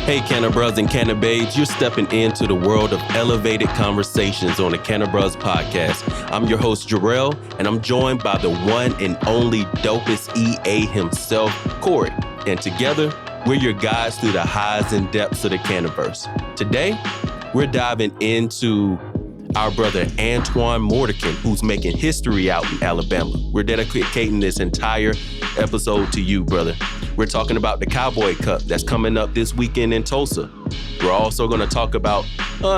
Hey, Cannabros and Cannabades, you're stepping into the world of elevated conversations on the Cannabros podcast. I'm your host, Jarrell, and I'm joined by the one and only dopest EA himself, Corey. And together, we're your guides through the highs and depths of the Cannaverse. Today, we're diving into our brother Antoine Mordican, who's making history out in Alabama. We're dedicating this entire episode to you, brother. We're talking about the Cowboy Cup that's coming up this weekend in Tulsa. We're also going to talk about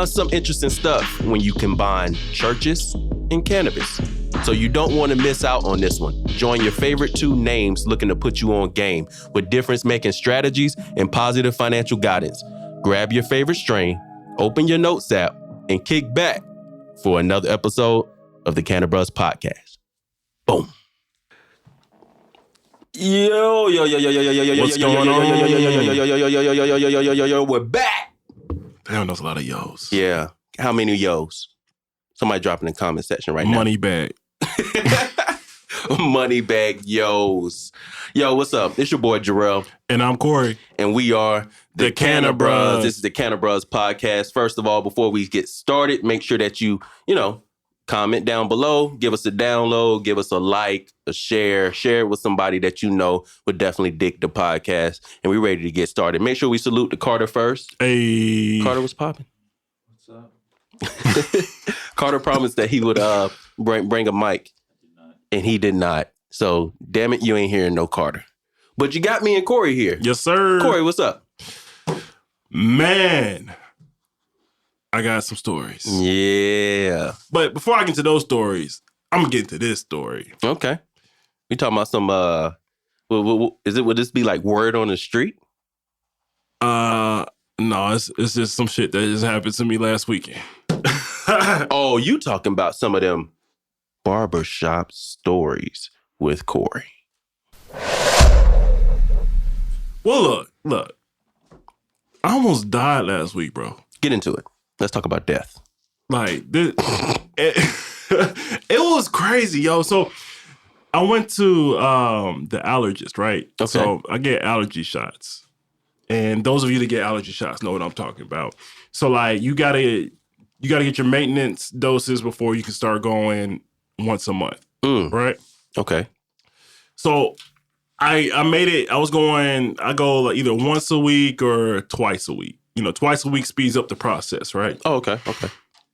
some interesting stuff when you combine churches and cannabis. So you don't want to miss out on this one. Join your favorite two names looking to put you on game with difference-making strategies and positive financial guidance. Grab your favorite strain, open your notes app, and kick back for another episode of the Cannabros podcast. Boom. Yo, what's going on? We're back. Damn, that's a lot of yos. Yeah. How many yos? Somebody drop in the comment section right now. Money bag. Money bag yos. Yo, what's up? It's your boy Jarrell. And I'm Corey. And we are the Cannabros. This is the Cannabros podcast. First of all, before we get started, make sure that you comment down below, give us a download, give us a like, a share it with somebody that you know would definitely dig the podcast. And we're ready to get started. Make sure we salute to Carter first. Hey. Carter was popping. What's up? Carter promised that he would bring a mic. And he did not. So, damn it, you ain't hearing no Carter. But you got me and Corey here. Yes, sir. Corey, what's up? Man, I got some stories. Yeah. But before I get into those stories, I'm going to get into this story. Okay. We talking about some, would this be like word on the street? No, it's just some shit that just happened to me last weekend. Oh, you talking about some of them barbershop stories with Corey. Well, look. I almost died last week, bro. Get into it. Let's talk about death. Like, it was crazy, yo. So I went to the allergist, right? Okay. So I get allergy shots. And those of you that get allergy shots know what I'm talking about. So, like, you gotta get your maintenance doses before you can start going once a month, right? Okay. So I made it. I go like either once a week or twice a week. Twice a week speeds up the process, right? Oh, okay.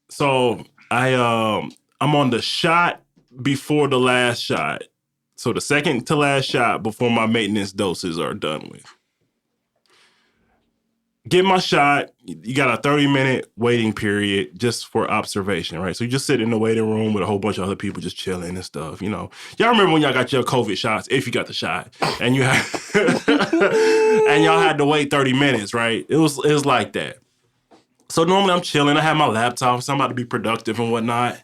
So I'm on the shot before the last shot. So the second to last shot before my maintenance doses are done with. Get my shot. You got a 30-minute waiting period just for observation, right? So you just sit in the waiting room with a whole bunch of other people just chilling and stuff, Y'all remember when y'all got your COVID shots, if you got the shot, and you had and y'all had to wait 30 minutes, right? It was like that. So normally I'm chilling. I have my laptop, so I'm about to be productive and whatnot.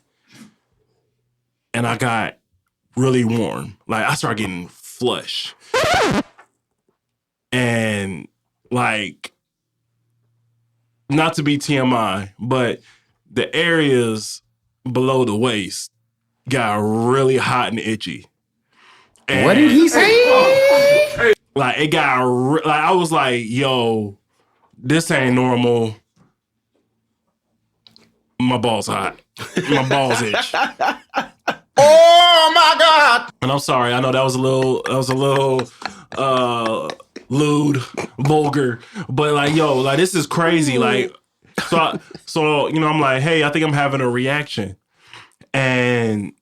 And I got really warm. Like, I started getting flush. And, like, not to be TMI, but the areas below the waist got really hot and itchy. And What did he say? Like, it got, I was like, yo, this ain't normal. My balls hot. My balls itch. Oh my God! And I'm sorry, I know that was a little lewd, vulgar, but like, yo, like, this is crazy. Like, so I'm like, hey, I think I'm having a reaction. And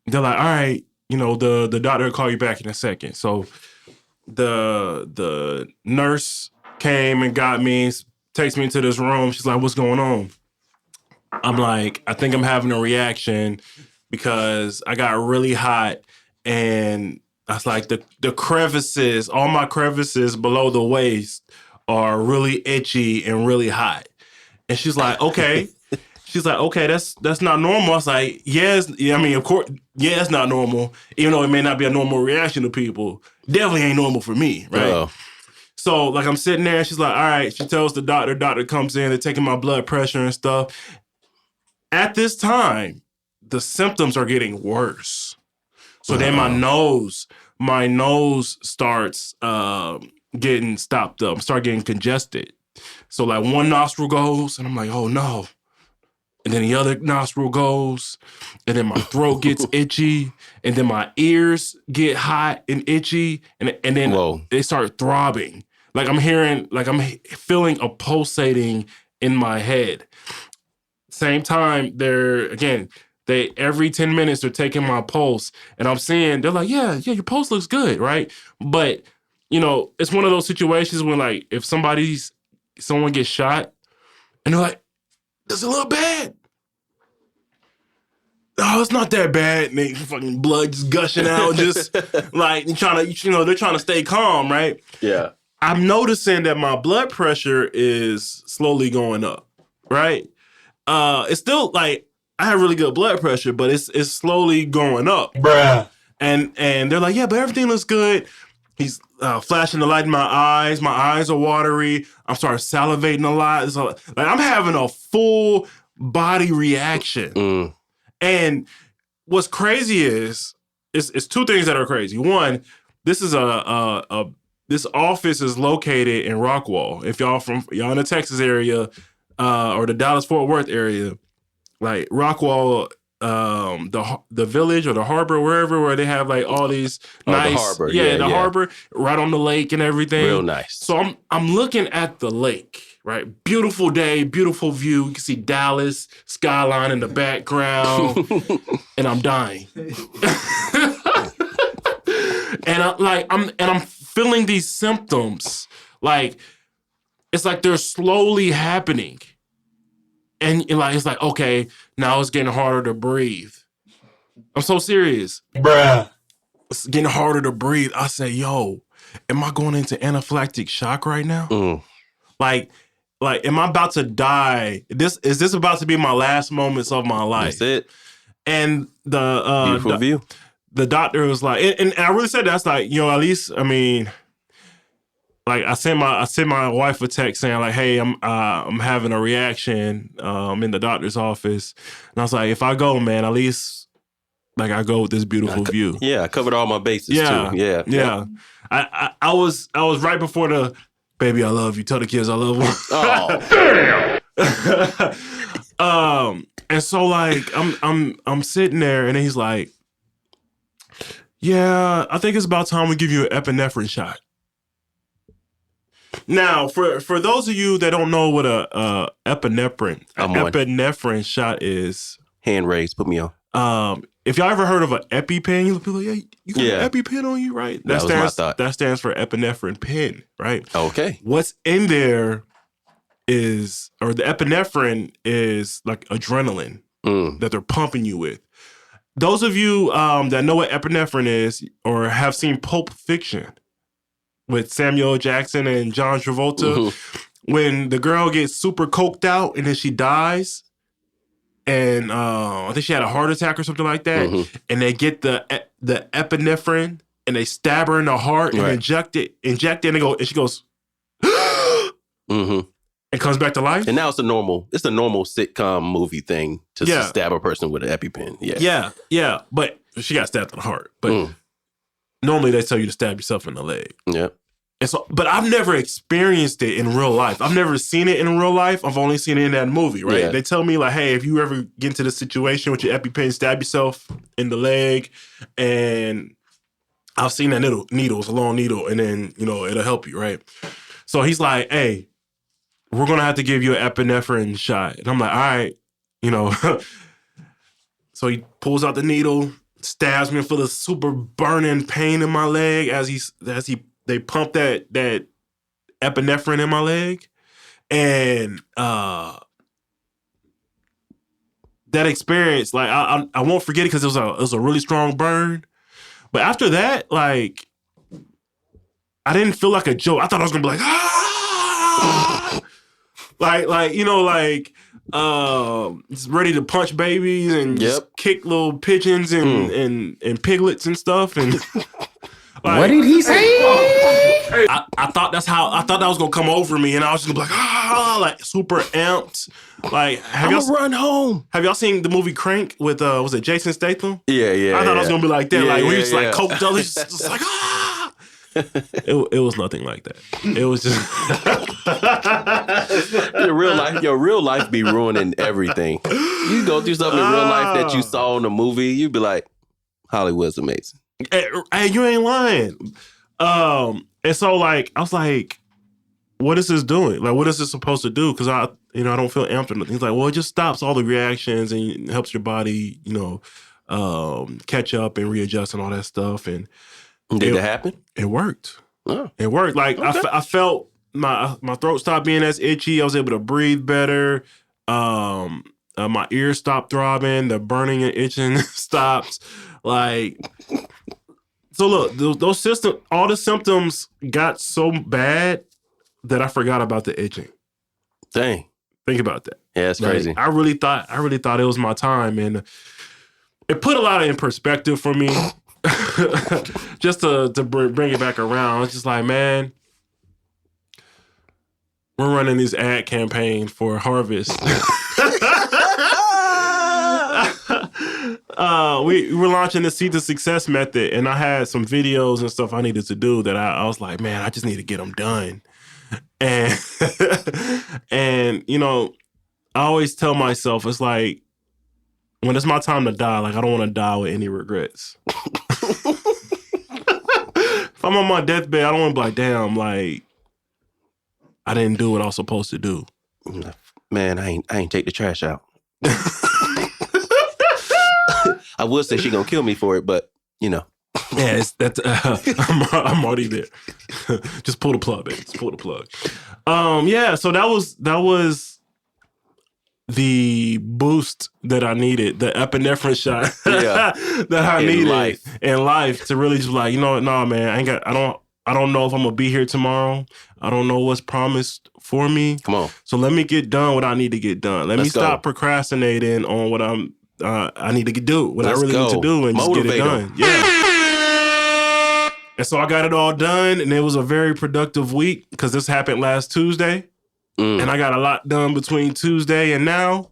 they're like, all right, the doctor will call you back in a second. So the nurse came and got me, takes me into this room. She's like, what's going on? I'm like, I think I'm having a reaction because I got really hot, and I was like, the crevices, all my crevices below the waist are really itchy and really hot. And she's like, okay. She's like, okay, that's not normal. I was like, of course, it's not normal. Even though it may not be a normal reaction to people, definitely ain't normal for me, right? Oh. So, like, I'm sitting there, and she's like, all right. She tells the doctor comes in, they're taking my blood pressure and stuff. At this time, the symptoms are getting worse. So then my nose starts getting stopped up, start getting congested. So like one nostril goes, and I'm like, oh no. And then the other nostril goes, and then my throat gets itchy, and then my ears get hot and itchy, and then they start throbbing. Like I'm feeling a pulsating in my head. Same time, they every 10 minutes they're taking my pulse, and I'm seeing, they're like, yeah, your pulse looks good, right? But, it's one of those situations when like, if someone gets shot, and they're like, it's a little bad. Oh, it's not that bad. And they fucking blood just gushing out, just like they're trying to stay calm, right? Yeah. I'm noticing that my blood pressure is slowly going up, right? It's still like I have really good blood pressure, but it's slowly going up. Bruh. And they're like, yeah, but everything looks good. He's flashing the light in my eyes. My eyes are watery. I'm starting salivating a lot. Like I'm having a full body reaction. And what's crazy is two things that are crazy. One, this is this office is located in Rockwall. If y'all in the Texas area or the Dallas-Fort Worth area, like Rockwall, the village or the harbor, where they have like all these nice, the harbor. the harbor right on the lake and everything. Real nice. So I'm looking at the lake, right? Beautiful day, beautiful view. You can see Dallas skyline in the background, and I'm dying. And I'm feeling these symptoms, like it's like they're slowly happening. And it's like, okay, now it's getting harder to breathe. I'm so serious. Bruh. It's getting harder to breathe. I say, yo, am I going into anaphylactic shock right now? Like, am I about to die? Is this about to be my last moments of my life? That's it. And the beautiful view. The doctor was like, and I really said that's like, at least, I mean, like I sent my wife a text saying like, hey, I'm having a reaction in the doctor's office, and I was like, if I go, man, at least like I go with this beautiful view. Yeah, I covered all my bases too. Yeah. I was right before the baby, I love you. Tell the kids I love them. Oh, damn. And so like I'm sitting there, and he's like, yeah, I think it's about time we give you an epinephrine shot. Now, for those of you that don't know what a epinephrine shot is, hand raised, put me on. If y'all ever heard of an EpiPen, you'll be like, yeah, you got an EpiPen on you, right? That was my thought. That stands for epinephrine pen, right? Okay. What's in there the epinephrine is like adrenaline that they're pumping you with. Those of you that know what epinephrine is or have seen Pulp Fiction with Samuel Jackson and John Travolta, when the girl gets super coked out and then she dies, and I think she had a heart attack or something like that, and they get the epinephrine and they stab her in the heart and inject it, and she goes, and comes back to life. And now it's a normal sitcom movie thing to stab a person with an EpiPen. Yeah. But she got stabbed in the heart. But normally they tell you to stab yourself in the leg. Yeah. And so, but I've never experienced it in real life. I've never seen it in real life. I've only seen it in that movie, right? Yeah. They tell me like, hey, if you ever get into this situation with your EpiPen, stab yourself in the leg. And I've seen that needle, it's a long needle, and then, it'll help you, right? So he's like, hey, we're going to have to give you an epinephrine shot. And I'm like, all right, So he pulls out the needle, stabs me for the super burning pain in my leg as they pump that epinephrine in my leg. And that experience, like I won't forget it because it was a really strong burn. But after that, like I didn't feel like a joke. I thought I was gonna be like, just ready to punch babies and just kick little pigeons and piglets and stuff. And like, What did he say? I thought that was gonna come over me, and I was just gonna be like, like super amped. Like, I'm gonna run home. Have y'all seen the movie Crank with was it Jason Statham? Yeah. I thought I was gonna be like that, Yeah, like yeah, we just yeah. like coked up, just like It was nothing like that. It was just your real life be ruining everything. You go through something in real life that you saw in a movie, you'd be like, Hollywood's amazing. Hey, you ain't lying. And so like I was like, what is this doing? Like, what is this supposed to do? Because I don't feel amped or nothing. He's like, well, it just stops all the reactions and helps your body, catch up and readjust and all that stuff. And did it happen? It worked. Oh. It worked. Like Okay. I felt my throat stopped being as itchy. I was able to breathe better. My ears stopped throbbing. The burning and itching stopped. Like, so look, those systems, all the symptoms got so bad that I forgot about the itching. Dang. Think about that. Yeah, it's crazy. I really thought it was my time, and it put a lot in perspective for me. Just to bring it back around, it's just like, man, we're running this ad campaign for Harvest. We were launching the Seed to Success method, and I had some videos and stuff I needed to do that I was like, man, I just need to get them done. And and I always tell myself, it's like, when it's my time to die, like, I don't want to die with any regrets. If I'm on my deathbed, I don't want to be like, damn, like, I didn't do what I was supposed to do. Man, I ain't take the trash out. I would say she gonna kill me for it, but Yeah, I'm already there. Just pull the plug, baby. Just pull the plug. Yeah. So that was the boost that I needed, the epinephrine shot that I needed in life to really just like, no, man, I don't know if I'm gonna be here tomorrow. I don't know what's promised for me. Come on. So let me get done what I need to get done. Let's stop procrastinating on what I need to do, what I really need to do, and just get it done. Yeah. And so I got it all done, and it was a very productive week because this happened last Tuesday. And I got a lot done between Tuesday and now.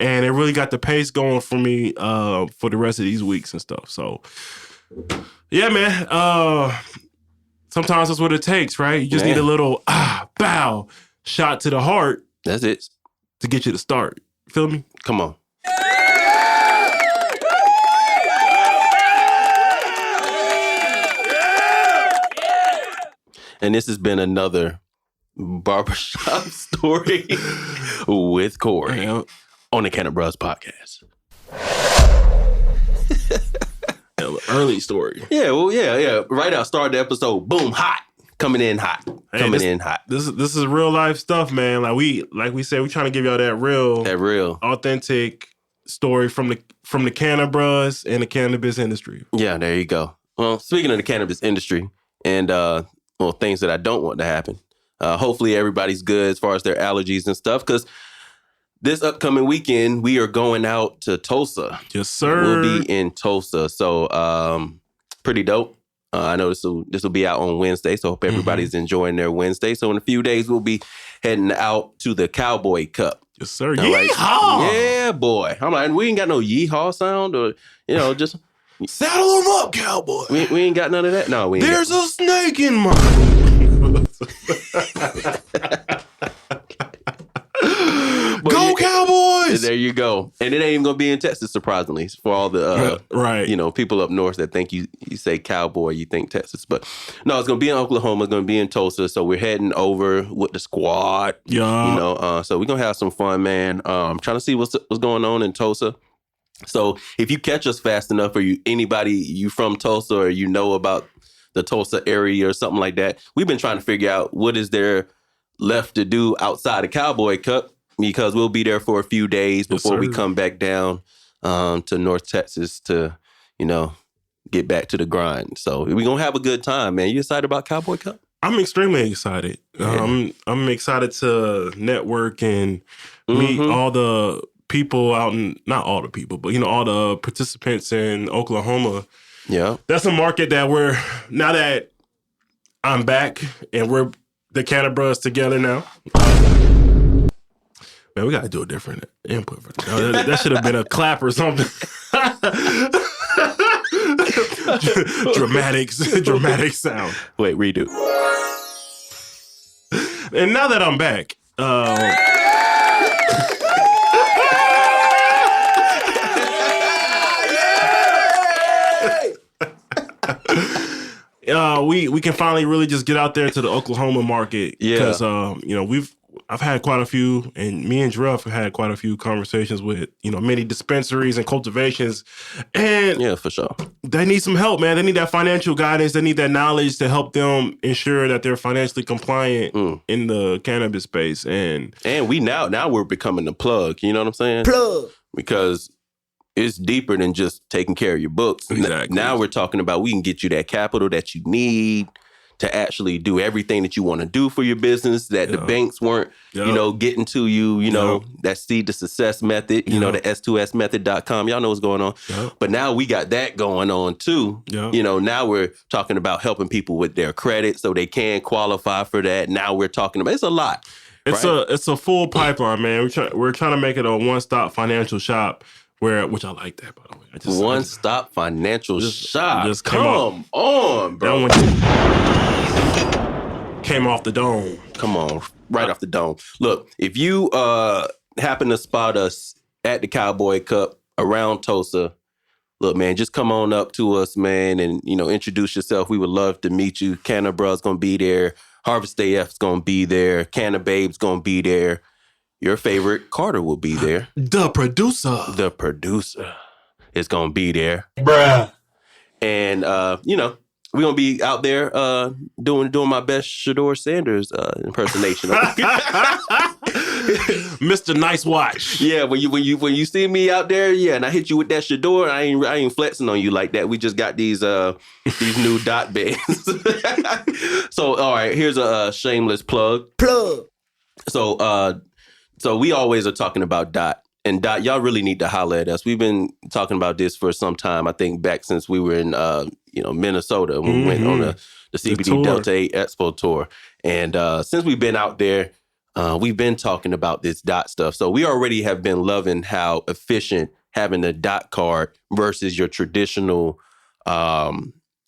And it really got the pace going for me for the rest of these weeks and stuff. So, yeah, man. Sometimes that's what it takes, right? You just need a little bow shot to the heart. That's it. To get you to start. Feel me? Come on. And this has been another barbershop story with Corey on the Cannon Bros podcast. Early story. Yeah, well, yeah. Right out, start the episode, boom, hot. Coming in hot. This is real life stuff, man. Like we said, we trying to give y'all that real, authentic story from the Cannon Bros and the cannabis industry. Yeah, there you go. Well, speaking of the cannabis industry and things that I don't want to happen. Hopefully everybody's good as far as their allergies and stuff, because this upcoming weekend, we are going out to Tulsa. Yes, sir. We'll be in Tulsa. So pretty dope. I know this will be out on Wednesday, so hope everybody's enjoying their Wednesday. So in a few days, we'll be heading out to the Cowboy Cup. Yes, sir. Yeehaw! Yeah, boy. I'm like, we ain't got no yeehaw sound or, just... Saddle them up, cowboy. We ain't got none of that? No, we ain't. There's a snake in my... Go Cowboys! There you go. And it ain't even gonna be in Texas, surprisingly, for all the right. People up north that think you say cowboy, you think Texas. But no, it's gonna be in Oklahoma, it's gonna be in Tulsa. So we're heading over with the squad. Yeah. So we're gonna have some fun, man. I'm trying to see what's going on in Tulsa. So if you catch us fast enough, or you from Tulsa, or about the Tulsa area or something like that, we've been trying to figure out what is there left to do outside of Cowboy Cup, because we'll be there for a few days before we come back down to North Texas to, get back to the grind. So we're going to have a good time, man. You excited about Cowboy Cup? I'm extremely excited. Yeah. I'm excited to network and meet all the people out in, not all the people, but, all the participants in Oklahoma. Yeah. That's a market that now that I'm back and we're the Cannon Bros together now. Man, we got to do a different input for that. That should have been a clap or something. dramatic sound. Wait, redo. And now that I'm back, we can finally really just get out there to the Oklahoma market. Yeah. Because I've had quite a few, and me and Jeff have had quite a few conversations with, many dispensaries and cultivations. And Yeah, for sure. they need some help, man. They need that financial guidance. They need that knowledge to help them ensure that they're financially compliant in the cannabis space. And we now we're becoming the plug. You know what I'm saying? Plug. Because it's deeper than just taking care of your books. Exactly. Now we're talking about we can get you that capital that you need to actually do everything that you want to do for your business, that the banks weren't, getting to you, that seed to success method, the s2smethod.com. Y'all know what's going on. But now we got that going on too. Now we're talking about helping people with their credit so they can qualify for that. Now we're talking about, it's a lot. It's a full pipeline, man. We're trying to make it a one-stop financial shop which I like that, by the way. One-stop financial shop. Just Come on, bro. That one came off the dome. Come on, right off the dome. Look, if you happen to spot us at the Cowboy Cup around Tulsa, look, man, just come on up to us, man, and, introduce yourself. We would love to meet you. Canna Bruh's going to be there. Harvest AF's going to be there. Canna Babe's going to be there. Your favorite Carter will be there. The producer is going to be there. Bruh. And, we're going to be out there doing my best Shador Sanders impersonation. Mr. Nice Watch. Yeah, when you see me out there, and I hit you with that Shador, I ain't flexing on you like that. We just got these new dot bands. So, all right, here's a shameless plug. So we always are talking about dot. And dot, y'all really need to holler at us. We've been talking about this for some time. I think back since we were in Minnesota when we went on the CBD Delta 8 Expo tour. And since we've been out there, we've been talking about this dot stuff. So we already have been loving how efficient having a dot card versus your traditional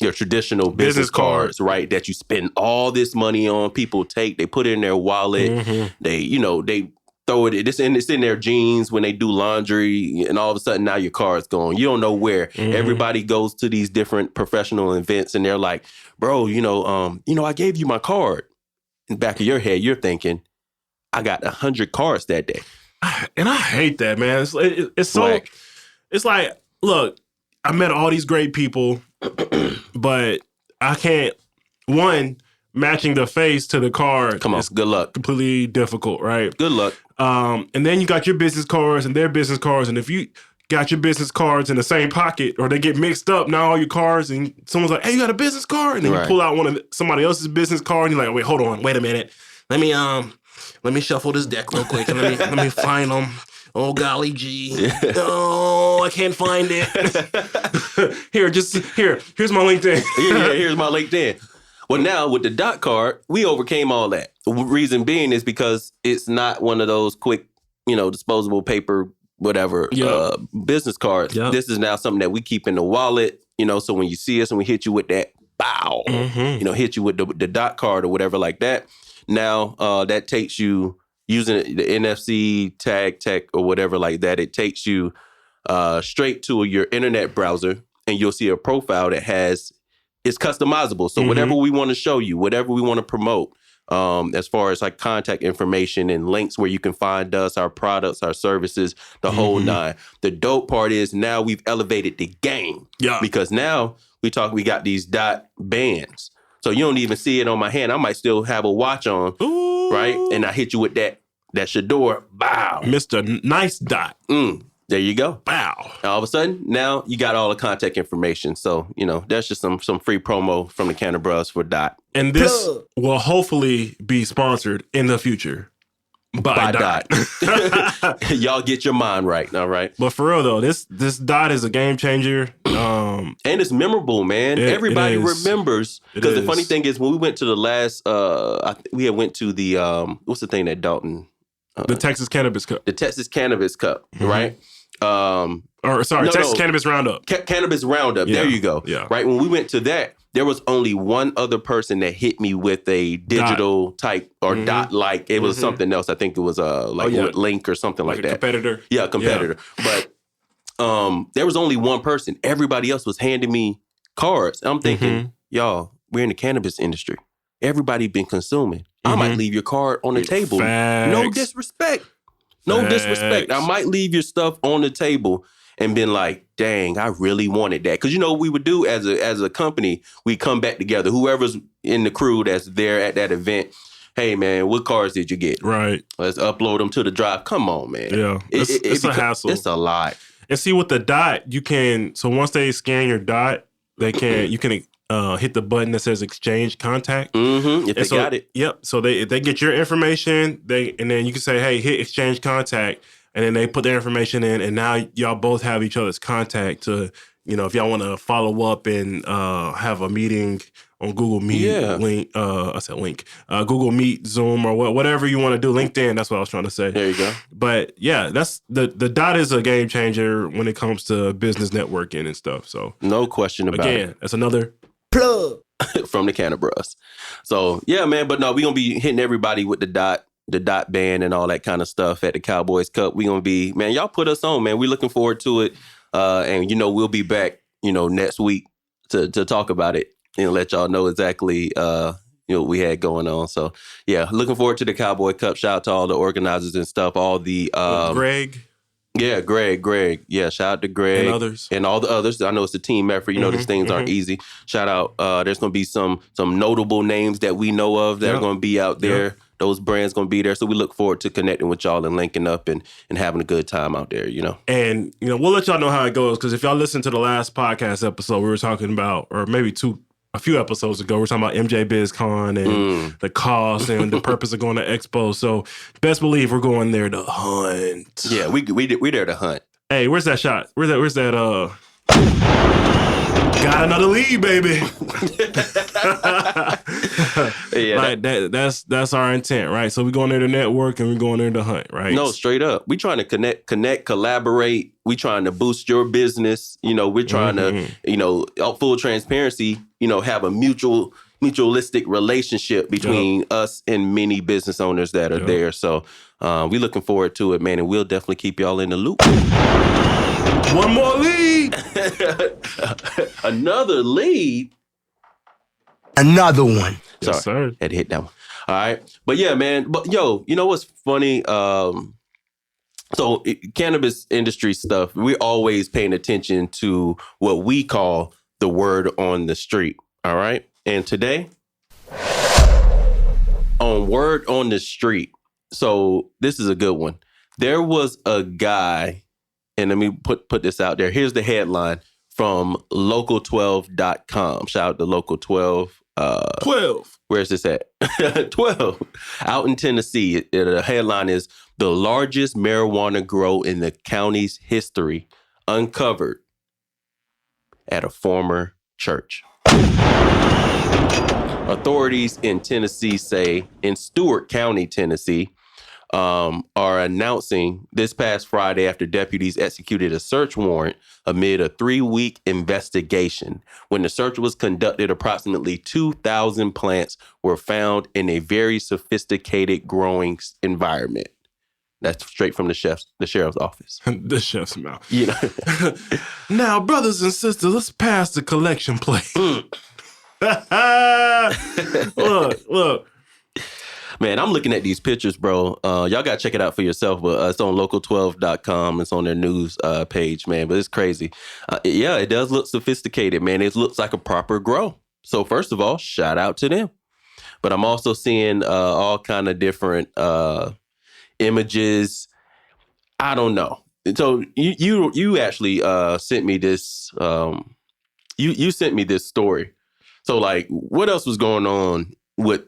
business cards, right? That you spend all this money on. People they put it in their wallet. They throw it's in their jeans when they do laundry, and all of a sudden now your card's gone. You don't know where. Everybody goes to these different professional events and they're like, bro, I gave you my card. In the back of your head, you're thinking, I got 100 cards that day. And I hate that, man. It's so, Whack. It's like, look, I met all these great people, but I can't, matching the face to the card. Come on, good luck. Completely difficult, right? Good luck. And then you got your business cards and their business cards. And if you got your business cards in the same pocket or they get mixed up, now all your cards, and someone's like, hey, you got a business card? And then you pull out somebody else's business card and you're like, wait a minute. Let me shuffle this deck real quick and let me find them. Oh, golly gee. Oh, I can't find it. Here's my LinkedIn. Here's my LinkedIn. Well, now with the dot card, we overcame all that. The reason being is because it's not one of those quick, disposable paper, whatever, business cards. Yep. This is now something that we keep in the wallet, so when you see us and we hit you with that, bow, hit you with the dot card or whatever like that. Now that takes you, using the NFC tech or whatever like that, it takes you straight to your internet browser and you'll see a profile that it's customizable. So whatever we want to show you, whatever we want to promote, as far as like contact information and links where you can find us, our products, our services, the whole nine. The dope part is now we've elevated the game. Yeah. Because now we got these dot bands. So you don't even see it on my hand. I might still have a watch on, right? And I hit you with that Shador, bow. Mr. Nice Dot. There you go. Bow. All of a sudden, now you got all the contact information. So, that's just some free promo from the Canna Bruhs for Dot. And this will hopefully be sponsored in the future by Dot. Y'all get your mind right, all right? But for real, though, this Dot is a game changer. And it's memorable, man. Everybody remembers. Because the funny thing is, when we went to the last, we had went to the, what's the thing that Dalton... the Texas Cannabis Cup. The Texas Cannabis Cup, right? Or sorry, Texas Cannabis Roundup. Cannabis Roundup. Yeah. There you go. Yeah. Right. When we went to that, there was only one other person that hit me with a digital type or dot like. It was something else. I think it was Link or something like that. Competitor. Yeah, competitor. Yeah. But there was only one person. Everybody else was handing me cards. I'm thinking, y'all, we're in the cannabis industry. Everybody been consuming. I might leave your card on the table. Facts. No disrespect. No disrespect. I might leave your stuff on the table and been like, dang, I really wanted that. Because, what we would do as a company, we come back together. Whoever's in the crew that's there at that event, hey, man, what cards did you get? Right. Let's upload them to the drive. Come on, man. Yeah. It's a hassle. It's a lot. And see, with the dot, you can, so once they scan your dot, you can hit the button that says exchange contact. If they got it. Yep. So they get your information, and then you can say, hey, hit exchange contact. And then they put their information in, and now y'all both have each other's contact to, if y'all want to follow up and have a meeting on Google Meet, Google Meet, Zoom, or whatever you want to do. LinkedIn, that's what I was trying to say. There you go. But yeah, that's the dot is a game changer when it comes to business networking and stuff. So no question about it. Again, that's another plug from the Cannabis. So yeah, man. But no, we're gonna be hitting everybody with the dot band and all that kind of stuff at the Cowboys Cup. We gonna be, man, y'all put us on, man. We're looking forward to it. And we'll be back, next week to talk about it and let y'all know exactly what we had going on. So yeah, looking forward to the Cowboy Cup. Shout out to all the organizers and stuff, all the Greg. Yeah, Greg. Yeah, shout out to Greg. And others. And all the others. I know it's a team effort. These things aren't easy. Shout out. There's going to be some notable names that we know of that are going to be out there. Yep. Those brands going to be there. So we look forward to connecting with y'all and linking up and having a good time out there, And, we'll let y'all know how it goes. Because if y'all listen to the last podcast episode, we were talking about, or maybe a few episodes ago, we were talking about MJ BizCon and the cost and the purpose of going to Expo. So best believe we're going there to hunt. Yeah, we there to hunt. Hey, where's that shot? Where's that got another lead, baby. Yeah, that's our intent, right? So we're going there to network and we're going there to hunt, right? No, straight up. We trying to connect, collaborate. We trying to boost your business. We're trying to, full transparency, have a mutualistic relationship between us and many business owners that are there. So we looking forward to it, man, and we'll definitely keep y'all in the loop. One more lead. Another lead. Another one. Sorry, yes, sir. Had to hit that one. All right. But yeah, man. But yo, you know what's funny? Cannabis industry stuff, we're always paying attention to what we call the word on the street. All right. And today, on word on the street. So this is a good one. There was a guy, and let me put this out there. Here's the headline from local12.com. Shout out to Local 12. 12. Where's this at? 12. Out in Tennessee. The headline is "The Largest Marijuana Grow in the County's History Uncovered at a Former Church." Authorities in Tennessee say, in Stewart County, Tennessee, are announcing this past Friday after deputies executed a search warrant amid a 3-week investigation. When the search was conducted, approximately 2,000 plants were found in a very sophisticated growing environment. That's straight from the sheriff's office. The chef's mouth. Now, brothers and sisters, let's pass the collection plate. Look. Man, I'm looking at these pictures, bro. Y'all got to check it out for yourself, but it's on local12.com. It's on their news page, man, but it's crazy. Yeah, it does look sophisticated, man. It looks like a proper grow. So first of all, shout out to them. But I'm also seeing all kind of different images. I don't know. So you actually sent me this. You sent me this story. So like, what else was going on with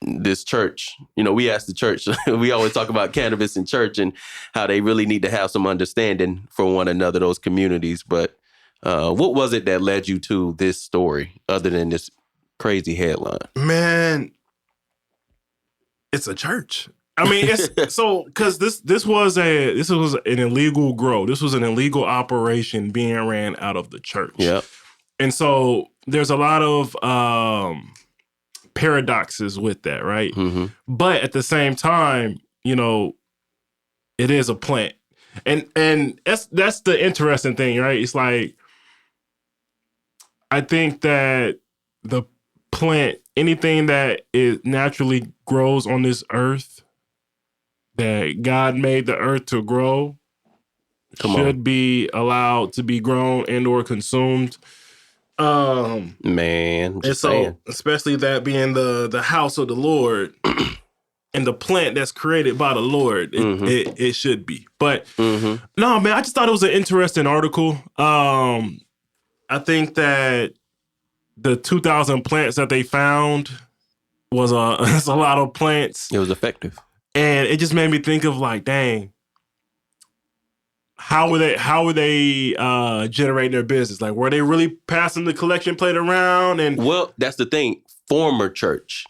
this church? We asked the church, we always talk about cannabis in church and how they really need to have some understanding for one another, those communities. But what was it that led you to this story other than this crazy headline? Man, it's a church. I mean, it's so because this was an illegal grow. This was an illegal operation being ran out of the church. Yep. And so there's a lot of paradoxes with that, right? Mm-hmm. But at the same time, you know, it is a plant. And that's the interesting thing, right? It's like, I think that the plant, anything that it naturally grows on this earth, that God made the earth to grow, should be allowed to be grown and or consumed. Man, and so especially that being the house of the Lord and the plant that's created by the Lord, it should be. But no, man, I just thought it was an interesting article. I think that the 2,000 plants that they found was it's a lot of plants. It was effective. And it just made me think of like, dang, how were they generating their business? Like, were they really passing the collection plate around? And well, that's the thing. Former church.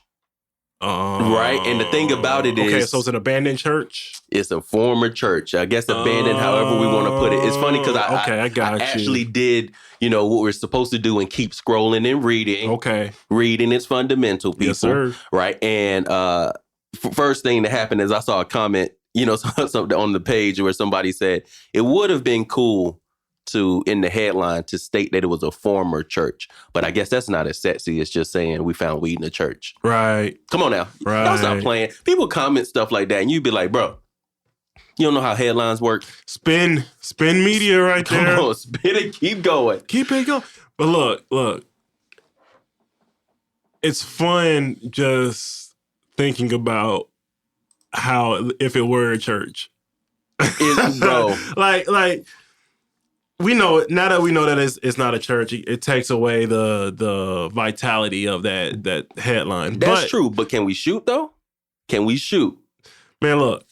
Right? And the thing about it is... Okay, so it's an abandoned church? It's a former church. I guess abandoned, however we want to put it. It's funny because I actually did, what we're supposed to do and keep scrolling and reading. Okay. Reading is fundamental, people. Yes, sir. Right? And first thing that happened is I saw a comment, something on the page where somebody said, it would have been cool to, in the headline, to state that it was a former church. But I guess that's not as sexy as just saying we found weed in the church. Right. Come on now. Right. Don't stop playing. People comment stuff like that and you'd be like, bro, you don't know how headlines work. Spin media right there. Come on, spin it. Keep going. Keep it going. But look. It's fun just thinking about how, if it were a church. Bro. like, we know, now that we know that it's not a church, it takes away the vitality of that headline. That's true, but can we shoot, though? Can we shoot? Man, look.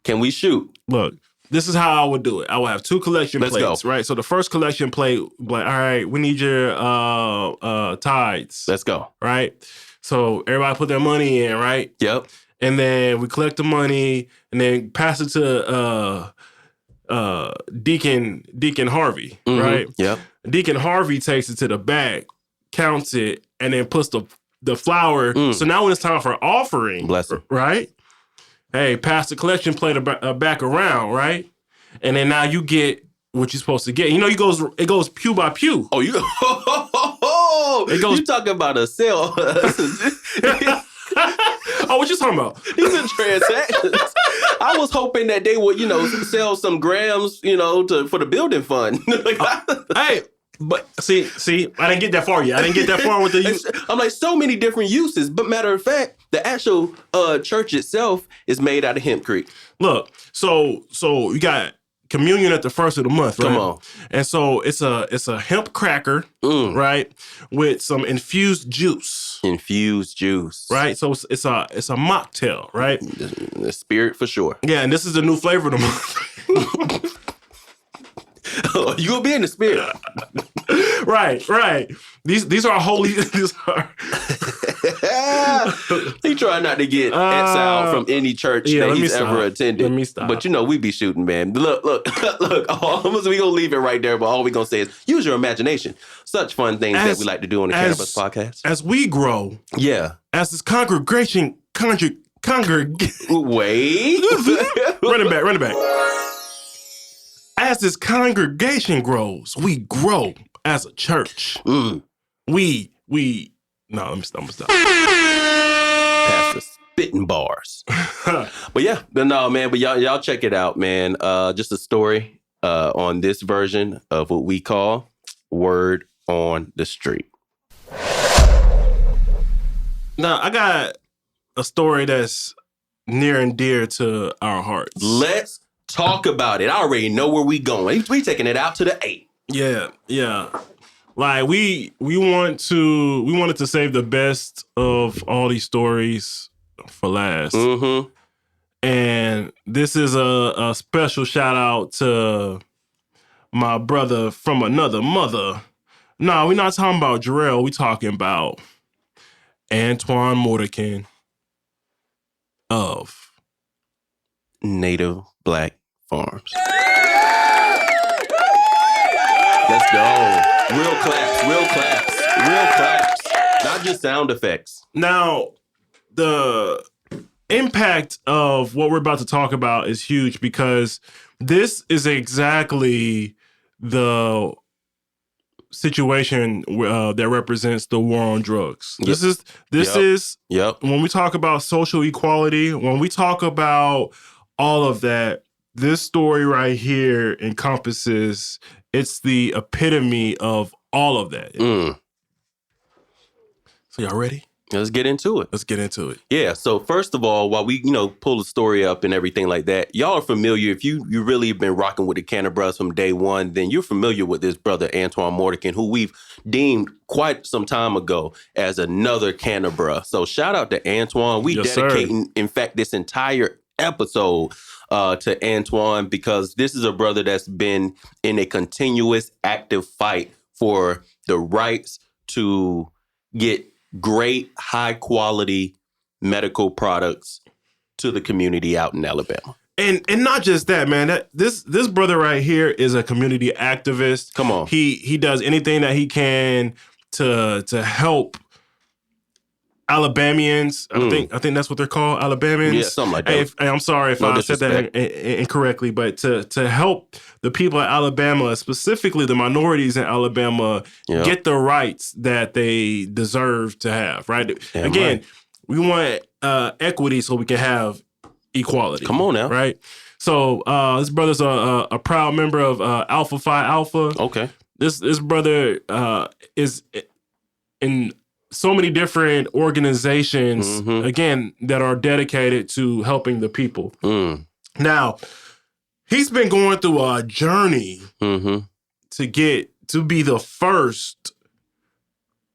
Can we shoot? Look, this is how I would do it. I would have two collection Let's plates, go. right? So the first collection plate, like, all right, we need your tithes. Let's go. Right? So everybody put their money in, right? Yep. And then we collect the money and then pass it to Deacon Harvey, right? Yep. Deacon Harvey takes it to the back, counts it, and then puts the flour. So now when it's time for offering, Bless him. right? Hey, pass the collection plate back around, right? And then now you get what you're supposed to get. It goes pew by pew. Oh, It goes. You talking about a sale? Oh, what you talking about? These are transactions. I was hoping that they would, sell some grams, for the building fund. Hey, but see, I didn't get that far yet. I didn't get that far with the use. I'm like, so many different uses. But matter of fact, the actual church itself is made out of hempcrete. Look, so you got communion at the first of the month, right? Come on. And so it's a hemp cracker, right, with some infused juice. Infused juice. Right? So it's a mocktail, right? The spirit for sure. Yeah, and this is the new flavor of the month. You gonna be in the spirit. Right. These are holy. These are. He trying not to get exiled from any church that he's ever attended. Let me stop. But we be shooting, man. Look. We gonna leave it right there. But all we gonna say is use your imagination. Such fun things that we like to do on the Cannabis Podcast. As we grow, yeah. As this congregation, Wait. running back. As this congregation grows, we grow as a church. No, let me stop. Pass the spitting bars. But yeah, no, man. But y'all check it out, man. Just a story on this version of what we call Word on the Street. Now, I got a story that's near and dear to our hearts. Let's talk about it. I already know where we going. We taking it out to the 8. Yeah. Like we wanted to save the best of all these stories for last. Mm-hmm. And this is a special shout out to my brother from another mother. No, we're not talking about Jarrell. We're talking about Antoine Mordekin of native black farms. Let's go. Real claps, real claps, real claps. Not just sound effects. Now, the impact of what we're about to talk about is huge because this is exactly the situation that represents the war on drugs. Yep. This is when we talk about social equality, when we talk about all of that, this story right here encompasses, it's the epitome of all of that. So y'all ready? Let's get into it. Let's get into it. Yeah. So first of all, while we, pull the story up and everything like that, y'all are familiar. If you really have been rocking with the Canna Bros from day one, then you're familiar with this brother, Antoine Mordican, who we've deemed quite some time ago as another Canna Bro. So shout out to Antoine. We dedicating, in fact, this entire episode to Antoine because this is a brother that's been in a continuous active fight for the rights to get great, high quality medical products to the community out in Alabama. And not just that, man. This brother right here is a community activist. Come on. He does anything that he can to help Alabamians. I think that's what they're called, Alabamians. Yeah, something like that. Hey, I'm sorry if I said that incorrectly, but to help the people of Alabama, specifically the minorities in Alabama, get the rights that they deserve to have, right? Damn Again, right. we want equity so we can have equality. Come on now. Right? So this brother's a proud member of Alpha Phi Alpha. Okay. This brother is in so many different organizations, again, that are dedicated to helping the people. Now, he's been going through a journey to get to be the first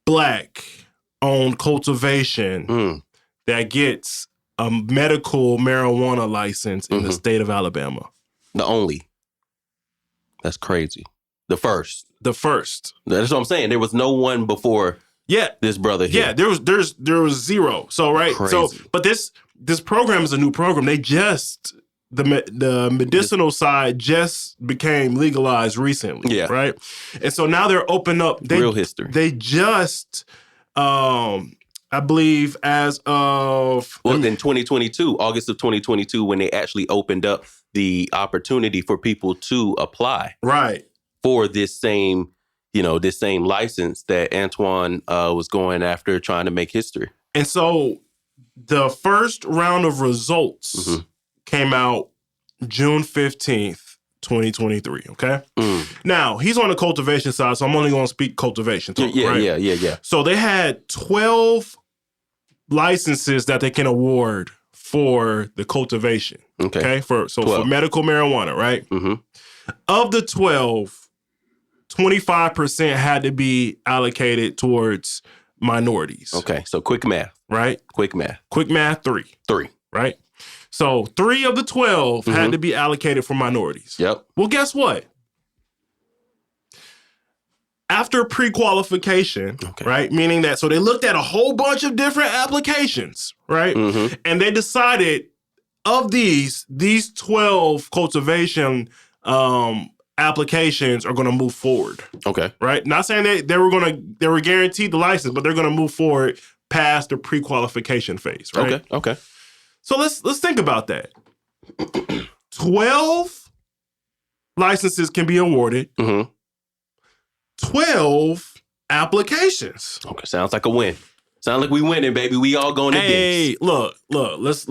Black-owned cultivation that gets a medical marijuana license in the state of Alabama. The only. That's crazy. The first. The first. That's what I'm saying. There was no one before this brother here. Yeah, there was zero. So, right. Crazy. So, but this program is a new program. They just the medicinal side just became legalized recently. Yeah. Right. And so now they're open up. Real history. They just I believe as of... Well, in 2022, August of 2022, when they actually opened up the opportunity for people to apply. Right. For this same, this same license that Antoine was going after, trying to make history. And so the first round of results came out June 15th, 2023, okay? Now, he's on the cultivation side, so I'm only going to speak cultivation. Yeah. So they had 12 licenses that they can award for the cultivation, okay? For medical marijuana, right? Of the 12, 25% had to be allocated towards minorities. Okay, so quick math. Right? Quick math. 3. Right? So 3 of the 12 had to be allocated for minorities. Yep. Well, guess what? After pre-qualification, right? Meaning that, so they looked at a whole bunch of different applications, right? And they decided of these 12 cultivation applications are going to move forward. Okay. Right? Not saying they were guaranteed the license, but they're going to move forward past the pre-qualification phase, right? Okay. So let's think about that. 12 licenses can be awarded. 12 applications. Okay, sounds like a win. Sounds like we winning, baby. We all going to Hey, look. Let's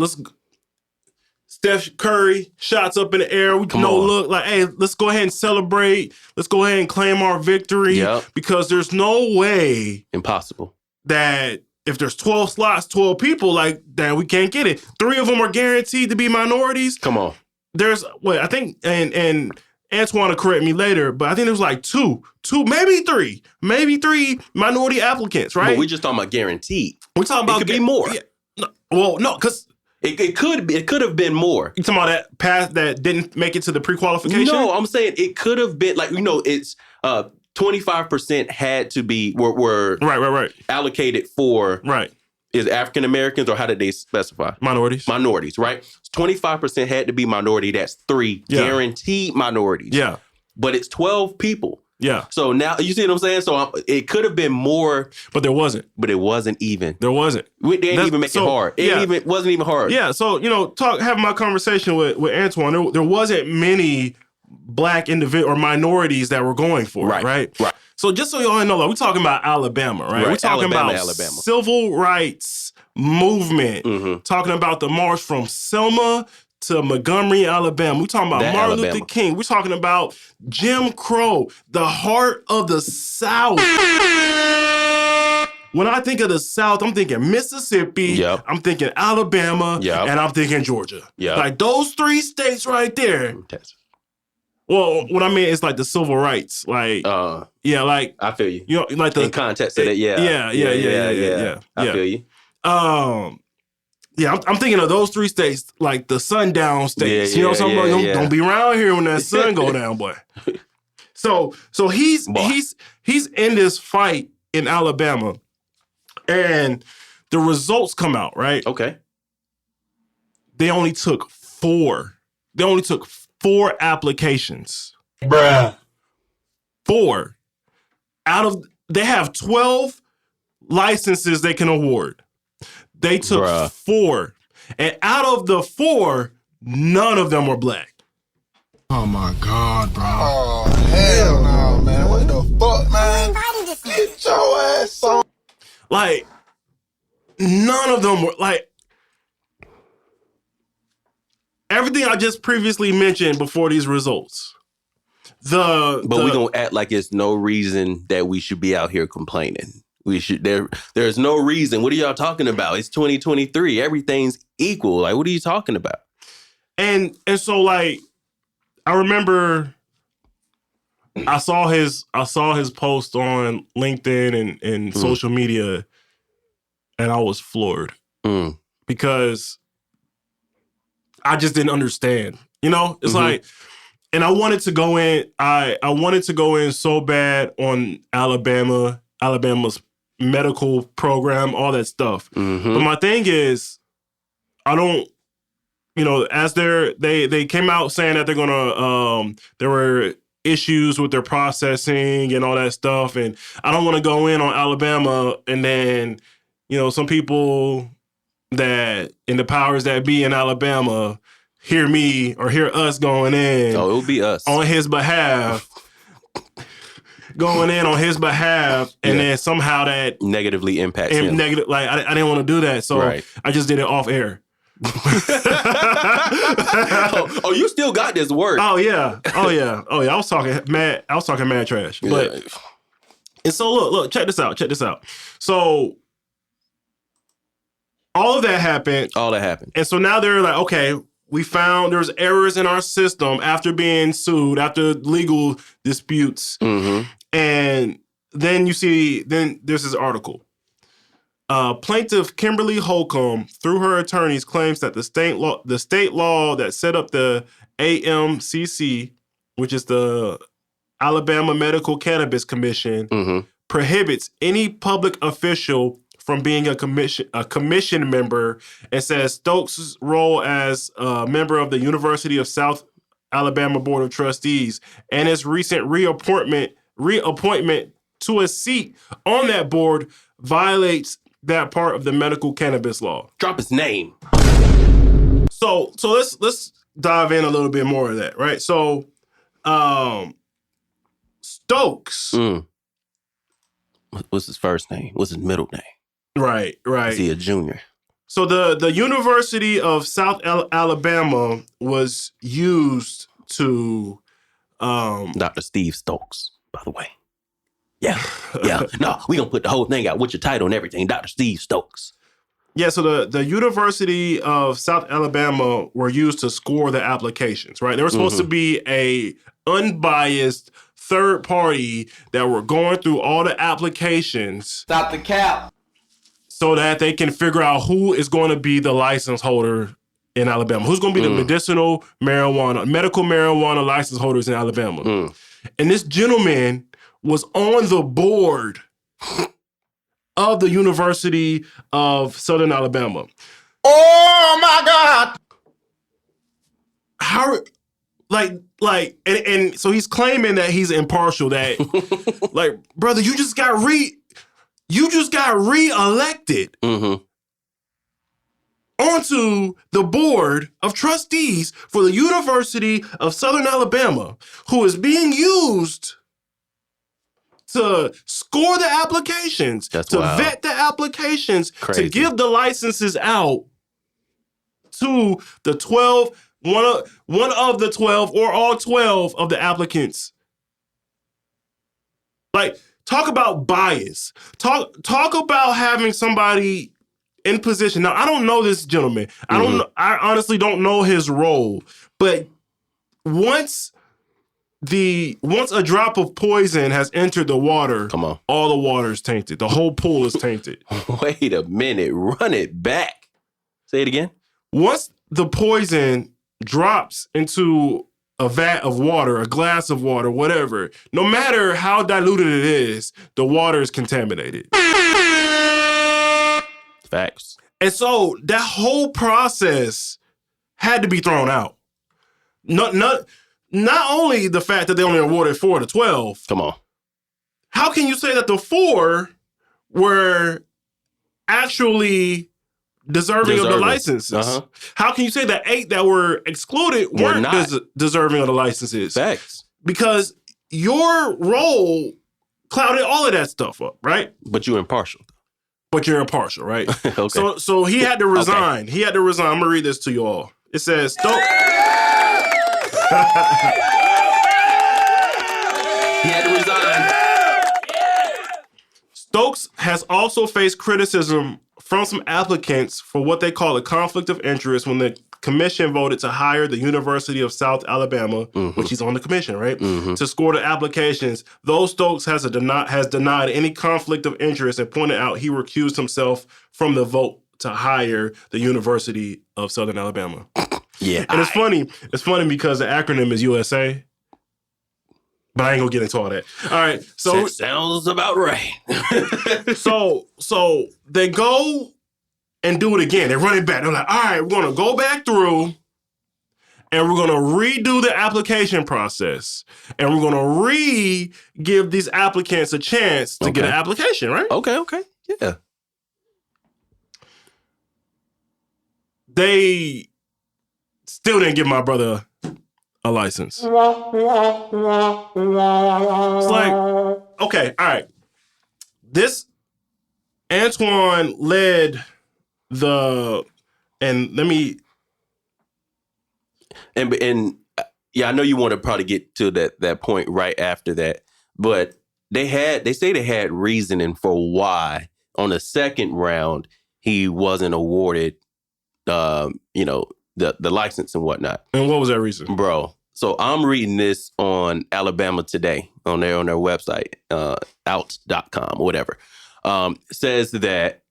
Steph Curry, shots up in the air. Let's go ahead and celebrate. Let's go ahead and claim our victory. Because there's no way. Impossible. That if there's 12 slots, 12 people, that we can't get it. 3 of them are guaranteed to be minorities. Come on. There's, I think, and Antoine will correct me later, but I think there was two, maybe three minority applicants, right? But we just talking about guaranteed. We're talking about... It could be more. Yeah, no, because... It could have been more. You talking about that path that didn't make it to the pre-qualification? No, I'm saying it could have been it's 25% had to be were right allocated for Is African Americans, or how did they specify? Minorities. Minorities, right? 25% had to be minority. That's 3 guaranteed minorities. Yeah. But it's 12 people. Yeah. So now, you see what I'm saying? So it could have been more. But there wasn't. But it wasn't even. There wasn't. They didn't even make it hard. It wasn't even hard. Yeah. So, having my conversation with Antoine, there wasn't many black individuals or minorities that were going for it, right? Right. So just so y'all know, we're talking about Alabama, right? We're talking about civil rights movement, talking about the march from Selma to Montgomery, Alabama. We're talking about Martin Luther King. We're talking about Jim Crow, the heart of the South. When I think of the South, I'm thinking Mississippi, I'm thinking Alabama, and I'm thinking Georgia. Like those 3 states right there. Texas. Well, what I mean is like the civil rights, like like I feel you. Like the in context of it, yeah. I feel you. I'm thinking of those 3 states, like the sundown states. You know what I'm talking about? Don't be around here when that sun go down, boy. So he's in this fight in Alabama, and the results come out, right? Okay. They only took 4. They only took 4 applications. Bruh. 4. They have 12 licenses they can award. They took 4. And out of the 4, none of them were black. Oh my God, bro. Oh, hell no, man. What the fuck, man? Get your ass on. Like, none of them were, like, everything I just previously mentioned before these results. But we're going to act like it's no reason that we should be out here complaining. There's no reason. What are y'all talking about? It's 2023. Everything's equal. Like, what are you talking about? And so, like, I remember I saw his post on LinkedIn and social media, and I was floored because I just didn't understand. It's like, and I wanted to go in. I wanted to go in so bad on Alabama's medical program, all that stuff. But my thing is, I don't. As they came out saying that they're gonna there were issues with their processing and all that stuff, and I don't want to go in on Alabama and then some people that in the powers that be in Alabama hear me or hear us going in. Oh, it'll be us on his behalf. Going in on his behalf, and then somehow that negatively impacts him. Negative, like I didn't want to do that, so I just did it off air. Oh, you still got this work. Oh yeah. I was talking mad trash. But and so look, check this out. So all of that happened. And so now they're like, okay, we found there's errors in our system after being sued, after legal disputes. And then there's this article. Plaintiff Kimberly Holcomb, through her attorneys, claims that the state law that set up the AMCC, which is the Alabama Medical Cannabis Commission, prohibits any public official from being a commission member, and says Stokes' role as a member of the University of South Alabama Board of Trustees and his recent reappointment to a seat on that board violates that part of the medical cannabis law. Drop his name. So let's dive in a little bit more of that, right? So Stokes. What's his first name? What's his middle name? Right. Is he a junior? So the University of South Alabama was used to Dr. Steve Stokes, by the way. Yeah. No, we gonna put the whole thing out with your title and everything. Dr. Steve Stokes. Yeah, so the University of South Alabama were used to score the applications, right? They were supposed to be a unbiased third party that were going through all the applications. Stop the cap. So that they can figure out who is going to be the license holder in Alabama. Who's going to be the medical marijuana license holders in Alabama. And this gentleman was on the board of the University of Southern Alabama. Oh my God! How, and so he's claiming that he's impartial. That, like, brother, you just got reelected onto the board of trustees for the University of Southern Alabama, who is being used to score the applications, That's to wild. vet the applications, Crazy. to give the licenses out to the 12, one of the 12 or all 12 of the applicants. Like, talk about bias. Talk about having somebody in position. Now, I don't know this gentleman. I honestly don't know his role. But once a drop of poison has entered the water, Come on. all the water is tainted. The whole pool is tainted. Wait a minute. Run it back. Say it again. Once the poison drops into a vat of water, a glass of water, whatever, no matter how diluted it is, the water is contaminated. Facts. And so that whole process had to be thrown out. Not only the fact that they only awarded 4 to 12. Come on. How can you say that the 4 were actually deserving of the licenses? Uh-huh. How can you say that 8 that were excluded weren't not. deserving of the licenses? Facts. Because your role clouded all of that stuff up, right? But you're impartial. But you're impartial, right? Okay. So he had to resign. He had to resign. I'm gonna read this to you all. It says He had to resign. Stokes has also faced criticism from some applicants for what they call a conflict of interest when the commission voted to hire the University of South Alabama, which he's on the commission, right, to score the applications. Though Stokes has denied any conflict of interest and pointed out he recused himself from the vote to hire the University of Southern Alabama. Yeah. And it's funny. It's funny because the acronym is USA. But I ain't gonna get into all that. All right. So That sounds about right. so they go and do it again. They run it back. They're like, all right, we're gonna go back through and we're gonna redo the application process. And we're gonna give these applicants a chance to get an application, right? Okay. Yeah. They still didn't give my brother a license. It's like, okay, all right. This Antoine led and yeah, I know you want to probably get to that point right after that, but they say they had reasoning for why on the second round he wasn't awarded the license and whatnot. And what was that reason? Bro, so I'm reading this on Alabama Today on their website, out.com or whatever. Says that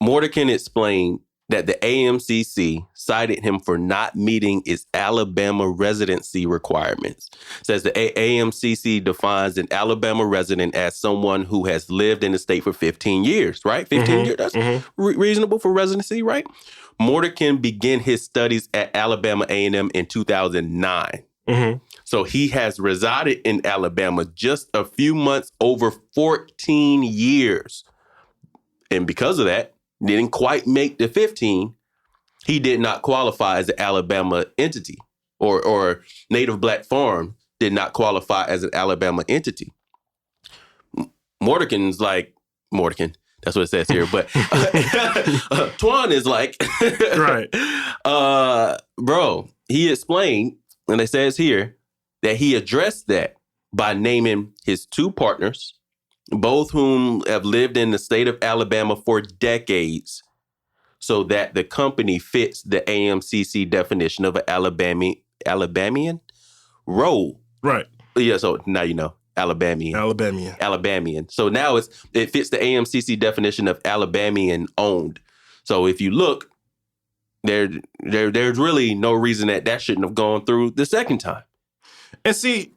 Mordekin explained that the AMCC cited him for not meeting its Alabama residency requirements. Says the AMCC defines an Alabama resident as someone who has lived in the state for 15 years, right? 15 years, that's reasonable for residency, right? Mordekin began his studies at Alabama A&M in 2009. So he has resided in Alabama just a few months over 14 years. And because of that, didn't quite make the 15. He did not qualify as an Alabama entity or Native Black Farm did not qualify as an Alabama entity. Mordekin's like, Mordekin, that's what it says here. But Twan is like, right. Bro, he explained, and it says here, that he addressed that by naming his 2 partners, both whom have lived in the state of Alabama for decades, so that the company fits the AMCC definition of an Alabamian role. Right. Yeah, so now you know, Alabamian. So now it fits the AMCC definition of Alabamian owned. So if you look, there's really no reason that shouldn't have gone through the second time. And see,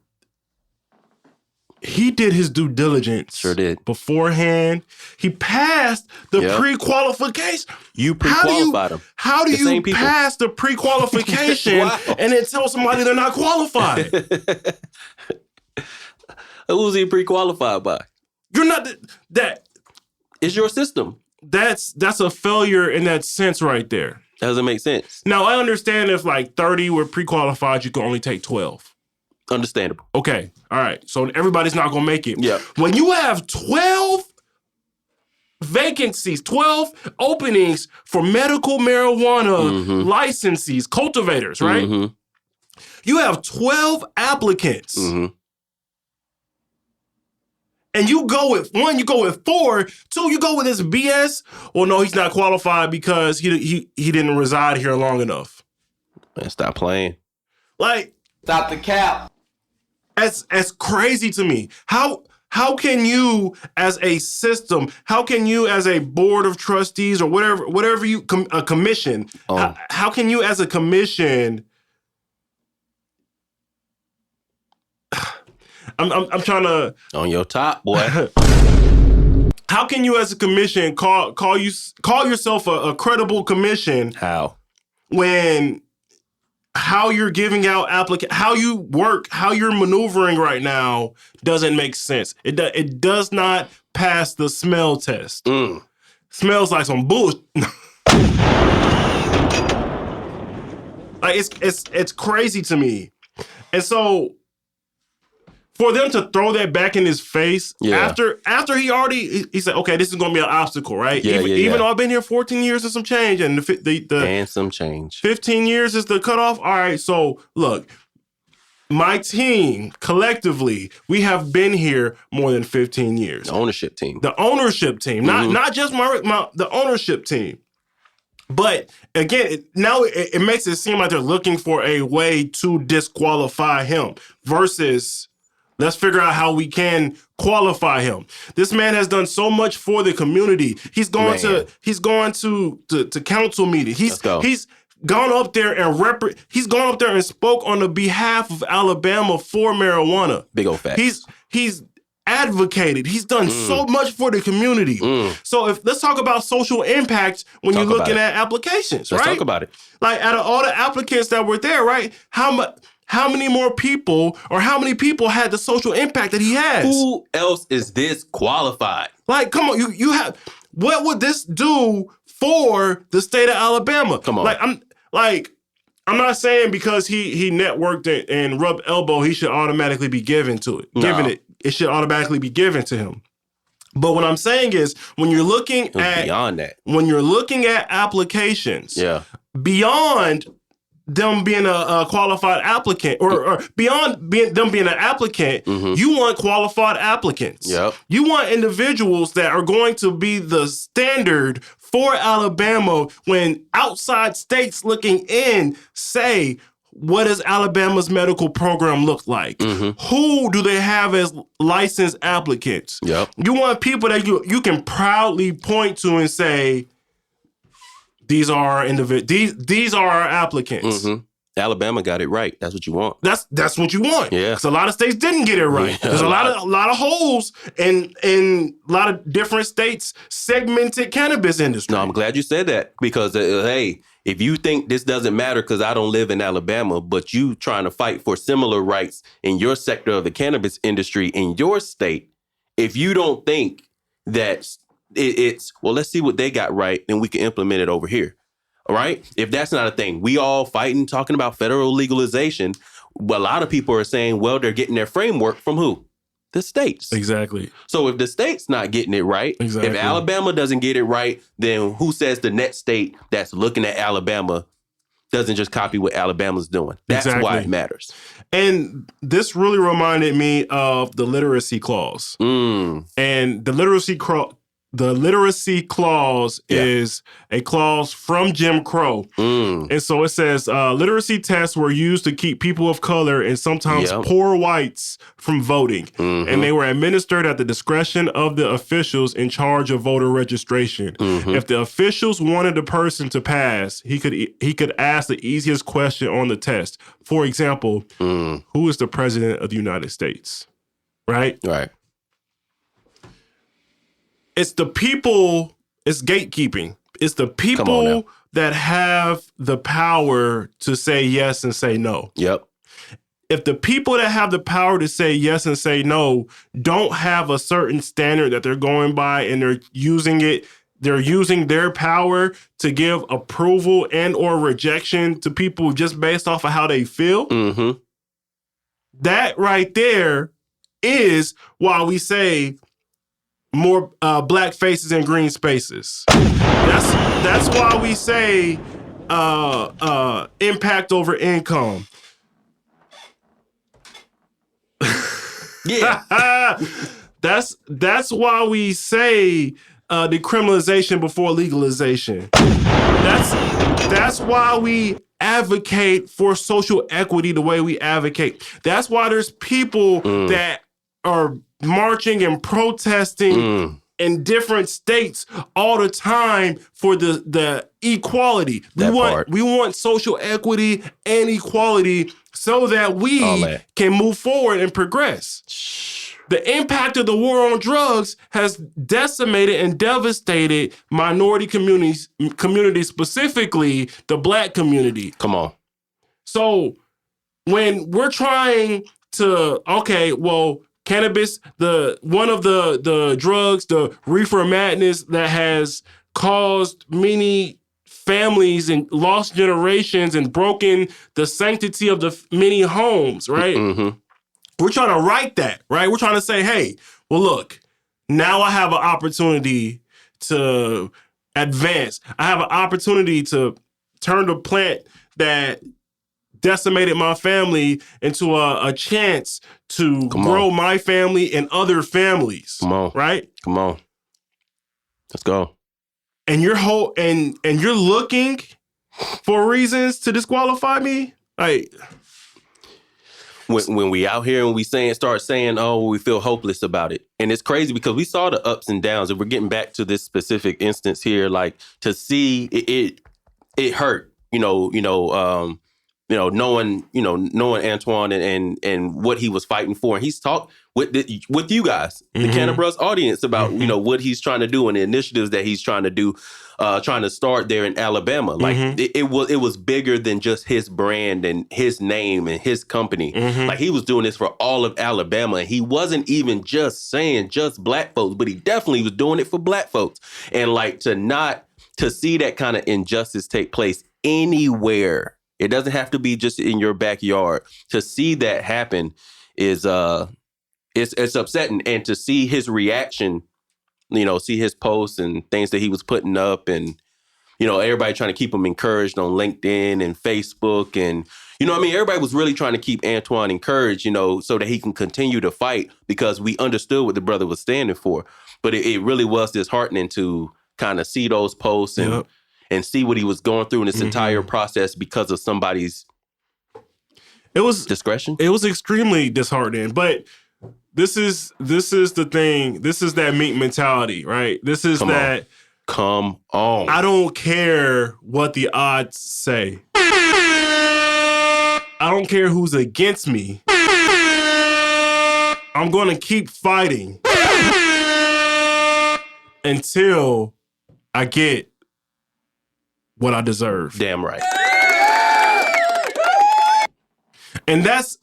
he did his due diligence. Sure did. Beforehand. He passed the pre-qualification. You pre-qualified him. How do you pass the pre-qualification and then tell somebody they're not qualified? Who's he pre-qualified by? You're not that. It's your system. That's a failure in that sense right there. That doesn't make sense. Now, I understand if like 30 were pre-qualified, you can only take 12. Understandable. Okay. All right. So everybody's not going to make it. Yeah. When you have 12 vacancies, 12 openings for medical marijuana licensees, cultivators, right? Mm-hmm. You have 12 applicants. Mm-hmm. And you go with 1, you go with 4, 2, you go with this BS. Well, no, he's not qualified because he didn't reside here long enough. Man, stop playing. Like, stop the cap. That's crazy to me. How can you as a system, how can you as a board of trustees or whatever you a commission, how can you as a commission I'm trying to on your top, boy. How can you as a commission call yourself a credible commission? How? When how you're giving out how you work, how you're maneuvering right now doesn't make sense. It does not pass the smell test. Smells like some bullshit. Like it's crazy to me. And so for them to throw that back in his face after he said, okay, this is going to be an obstacle, right? Even though I've been here 14 years and some change, and and some change. 15 years is the cutoff. All right, so look, my team collectively, we have been here more than 15 years. The ownership team. The ownership team, not just the ownership team. But again, it makes it seem like they're looking for a way to disqualify him versus let's figure out how we can qualify him. This man has done so much for the community. He's gone to council meetings. He's gone up there and spoke on the behalf of Alabama for marijuana. Big old fact. He's advocated. He's done so much for the community. So let's talk about social impact when you're looking at applications, right? Let's talk about it. Like out of all the applicants that were there, right? How many more people or how many people had the social impact that he has? Who else is this qualified? Like, come on, you have, what would this do for the state of Alabama? Come on. I'm not saying because he networked and rubbed elbow, he should automatically be given to it. No. It should automatically be given to him. But what I'm saying is when you're looking at beyond that, when you're looking at applications, beyond them being a qualified applicant or beyond them being an applicant, you want qualified applicants. Yep. You want individuals that are going to be the standard for Alabama when outside states looking in say, what does Alabama's medical program look like? Who do they have as licensed applicants? Yep. You want people that you can proudly point to and say, these are our these are our applicants. Alabama got it right. That's what you want. That's what you want. Yeah. Because a lot of states didn't get it right. There's a lot of holes in a lot of different states segmented cannabis industry. No, I'm glad you said that because hey, if you think this doesn't matter because I don't live in Alabama, but you trying to fight for similar rights in your sector of the cannabis industry in your state, if you don't think that it's, well, let's see what they got right, then we can implement it over here. All right? If that's not a thing, we all fighting, talking about federal legalization. Well, a lot of people are saying, well, they're getting their framework from who? The states. Exactly. So if the state's not getting it right, if Alabama doesn't get it right, then who says the next state that's looking at Alabama doesn't just copy what Alabama's doing? That's why it matters. And this really reminded me of the literacy clause. And the literacy clause is a clause from Jim Crow. And so it says, literacy tests were used to keep people of color and sometimes poor whites from voting. And they were administered at the discretion of the officials in charge of voter registration. If the officials wanted a person to pass, he could ask the easiest question on the test. For example, who is the president of the United States? right? Right. It's the people, it's gatekeeping. It's the people that have the power to say yes and say no. Yep. If the people that have the power to say yes and say no don't have a certain standard that they're going by and they're using their power to give approval and or rejection to people just based off of how they feel, that right there is why we say more black faces and green spaces. That's why we say impact over income. Yeah. That's why we say decriminalization before legalization. That's why we advocate for social equity the way we advocate. That's why there's people that are marching and protesting in different states all the time for the equality. We want social equity and equality so that we can move forward and progress. The impact of the war on drugs has decimated and devastated minority communities, specifically the black community. Come on. So when we're trying to, cannabis, one of the drugs, the reefer madness that has caused many families and lost generations and broken the sanctity of the many homes, right? We're trying to right that, right? We're trying to say, hey, well, look, now I have an opportunity to advance. I have an opportunity to turn the plant that decimated my family into a chance to grow my family and other families. Come on. Right? Come on. Let's go. And you're and you're looking for reasons to disqualify me? Like, when we out here and we start saying, oh, we feel hopeless about it. And it's crazy because we saw the ups and downs. And we're getting back to this specific instance here, like to see it hurt, knowing Antoine and what he was fighting for. And he's talked with you guys, the Cannabis audience, about, what he's trying to do and the initiatives that he's trying to do, trying to start there in Alabama. Like it was bigger than just his brand and his name and his company. Like he was doing this for all of Alabama. And he wasn't even just saying just black folks, but he definitely was doing it for black folks. And like to see that kind of injustice take place anywhere. It doesn't have to be just in your backyard. To see that happen is it's upsetting. And to see his reaction, see his posts and things that he was putting up, and everybody trying to keep him encouraged on LinkedIn and Facebook, and everybody was really trying to keep Antoine encouraged, so that he can continue to fight, because we understood what the brother was standing for. But it really was disheartening to kind of see those posts and see what he was going through in this entire process because of somebody's discretion. It was extremely disheartening. But this is the thing. This is that meat mentality, right? This is Come on. I don't care what the odds say. I don't care who's against me. I'm going to keep fighting until I get what I deserve. Damn right. And that's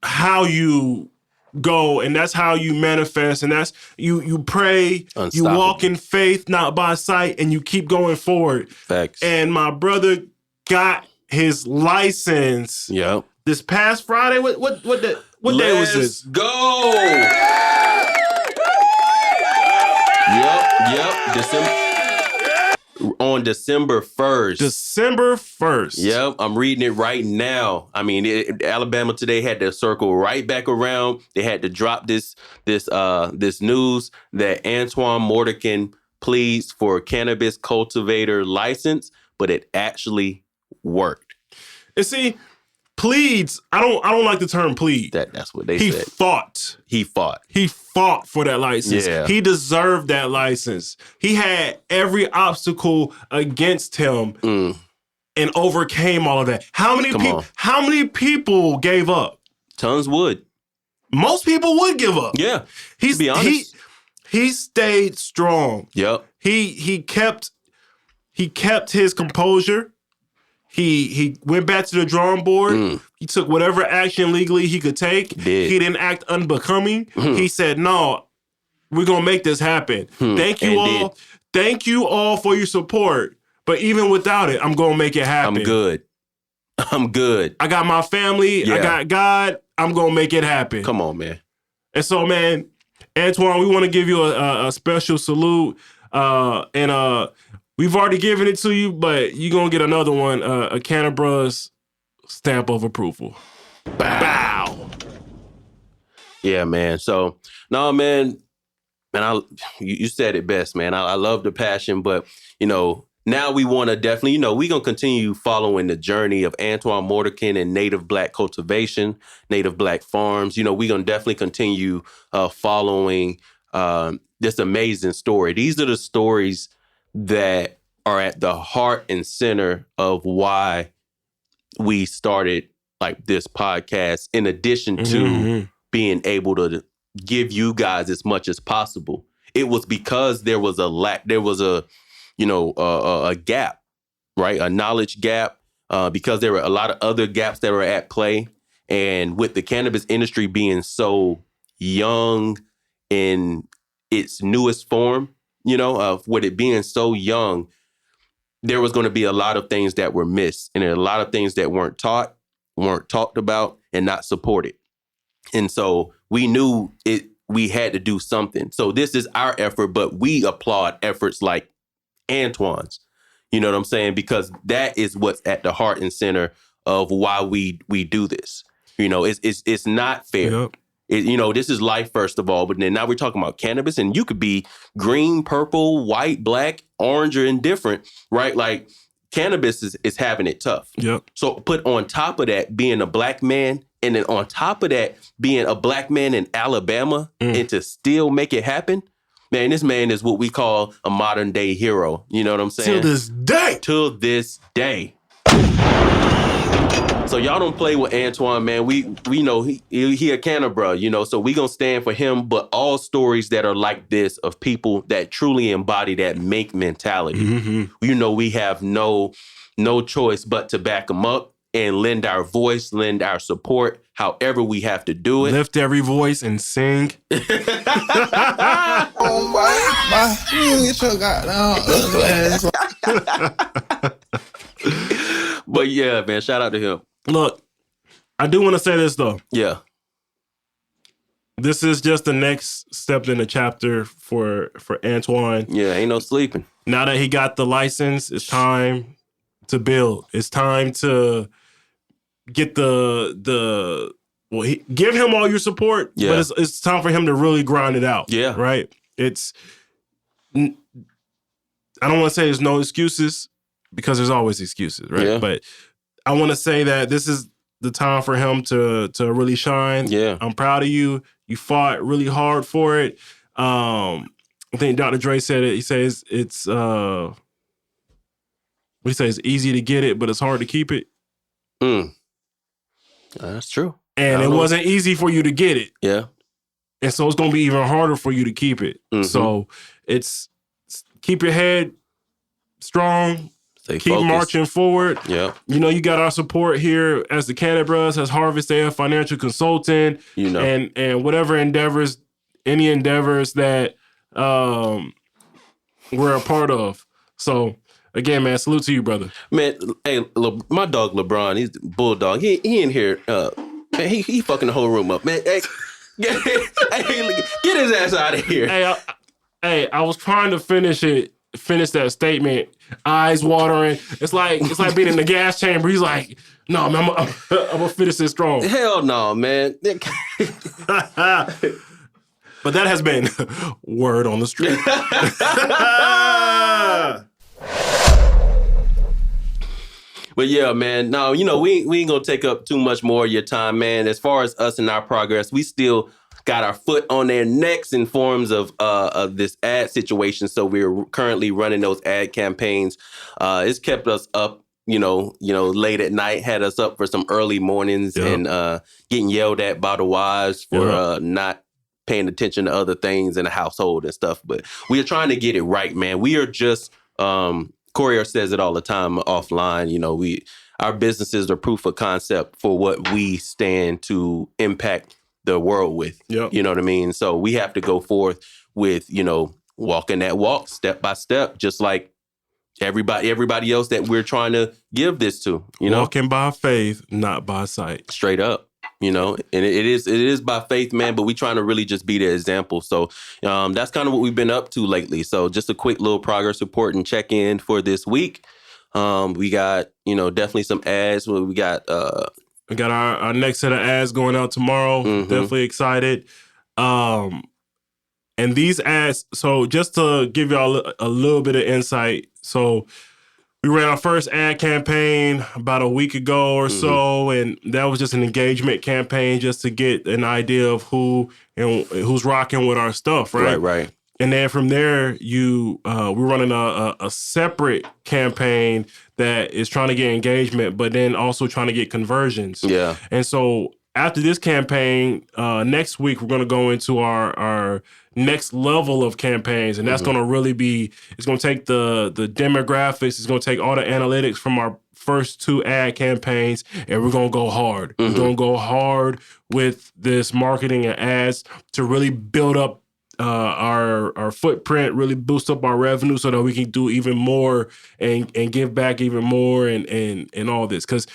how you go, and that's how you manifest, and that's you pray, you walk in faith, not by sight, and you keep going forward. Facts. And my brother got his license. Yep. This past Friday. What day was this? Let's go. Yep. On December 1st. December 1st. Yep, I'm reading it right now. I mean, Alabama Today had to circle right back around. They had to drop this news that Antoine Mordican pleads for a cannabis cultivator license, but it actually worked. And see, pleads, I don't like the term plead. That's what they said. He fought for that license. Yeah. He deserved that license. He had every obstacle against him and overcame all of that. How many people gave up? Tons would. Most people would give up. Yeah. He's to be honest. he stayed strong. Yep. He kept his composure. He went back to the drawing board. He took whatever action legally he could take. He didn't act unbecoming. He said, "No, we're gonna make this happen." Thank you all. Thank you all for your support. But even without it, I'm gonna make it happen. I'm good. I got my family. Yeah. I got God. I'm gonna make it happen. Come on, man. And so, man, Antoine, we want to give you a special salute. And we've already given it to you, but you're going to get another one, a Canterbury's stamp of approval. Bow. Yeah, man. So, no, man, you said it best, man. I love the passion, but, now we want to definitely, we're going to continue following the journey of Antoine Morderkin and Native Black cultivation, Native Black farms. We're going to definitely continue following this amazing story. These are the stories that are at the heart and center of why we started like this podcast, in addition to being able to give you guys as much as possible. It was because there was a gap, right? A knowledge gap, because there were a lot of other gaps that were at play. And with the cannabis industry being so young in its newest form, with it being so young, there was going to be a lot of things that were missed, and a lot of things that weren't taught, weren't talked about, and not supported. And so we knew we had to do something. So this is our effort, but we applaud efforts like Antoine's. You know what I'm saying? Because that is what's at the heart and center of why we do this. It's not fair. Yep. This is life, first of all, but then now we're talking about cannabis, and you could be green, purple, white, black, orange, or indifferent, right? Like, cannabis is having it tough. Yep. So put on top of that being a black man, and then on top of that being a black man in Alabama, and to still make it happen, man, this man is what we call a modern day hero. You know what I'm saying? Till this day. So y'all don't play with Antoine, man. We know he a Canterbury, so we gonna stand for him. But all stories that are like this, of people that truly embody that make mentality, we have no choice but to back them up and lend our voice, lend our support, however we have to do it. Lift every voice and sing. Oh my, you get your goddamn But yeah, man, shout out to him. Look, I do want to say this, though. Yeah. This is just the next step in the chapter for Antoine. Yeah, ain't no sleeping. Now that he got the license, it's time to build. It's time to get give him all your support, but it's time for him to really grind it out. Yeah. Right? I don't want to say there's no excuses, because there's always excuses, right? Yeah. But I want to say that this is the time for him to really shine. Yeah. I'm proud of you. You fought really hard for it. I think Dr. Dre said it. He says it's easy to get it, but it's hard to keep it. That's true. And it wasn't easy for you to get it. Yeah. And so it's going to be even harder for you to keep it. So it's keep your head strong. Stay Keep focused. marching forward. Yeah. You got our support here as the Canterbury's, as Harvest Air financial consultant, and whatever endeavors, any endeavors that we're a part of. So again, man, salute to you, brother. Man, hey, my dog LeBron, he's the bulldog. He in here. Man, he fucking the whole room up, man. Hey, get his ass out of here. I was trying to finish that statement. Eyes watering. It's like being in the gas chamber. He's like, no, man, I'm gonna finish this strong. Hell no, man. But that has been word on the street. But yeah, man, no, we ain't gonna take up too much more of your time, man. As far as us and our progress, we still got our foot on their necks in forms of this ad situation. So we're currently running those ad campaigns. It's kept us up, late at night, had us up for some early mornings and getting yelled at by the wives for not paying attention to other things in the household and stuff. But we are trying to get it right, man. We are just, Corey says it all the time offline, our businesses are proof of concept for what we stand to impact the world with. Yep. You know what I mean? So we have to go forth with, walking that walk step by step, just like everybody else that we're trying to give this to, Walking by faith, not by sight. Straight up. And it is by faith, man, but we trying to really just be the example. So that's kind of what we've been up to lately. So just a quick little progress report and check in for this week. We got, definitely some ads. We got our next set of ads going out tomorrow. Mm-hmm. Definitely excited. And these ads, so just to give y'all a little bit of insight. So we ran our first ad campaign about a week ago or so, and that was just an engagement campaign just to get an idea of who's rocking with our stuff, right? Right. And then from there, we're running a separate campaign that is trying to get engagement, but then also trying to get conversions. Yeah. And so after this campaign, next week, we're going to go into our next level of campaigns. And that's going to really it's going to take the demographics, it's going to take all the analytics from our first two ad campaigns, and we're going to go hard. We're going to go hard with this marketing and ads to really build up our footprint, really boost up our revenue so that we can do even more and give back even more and all this. Because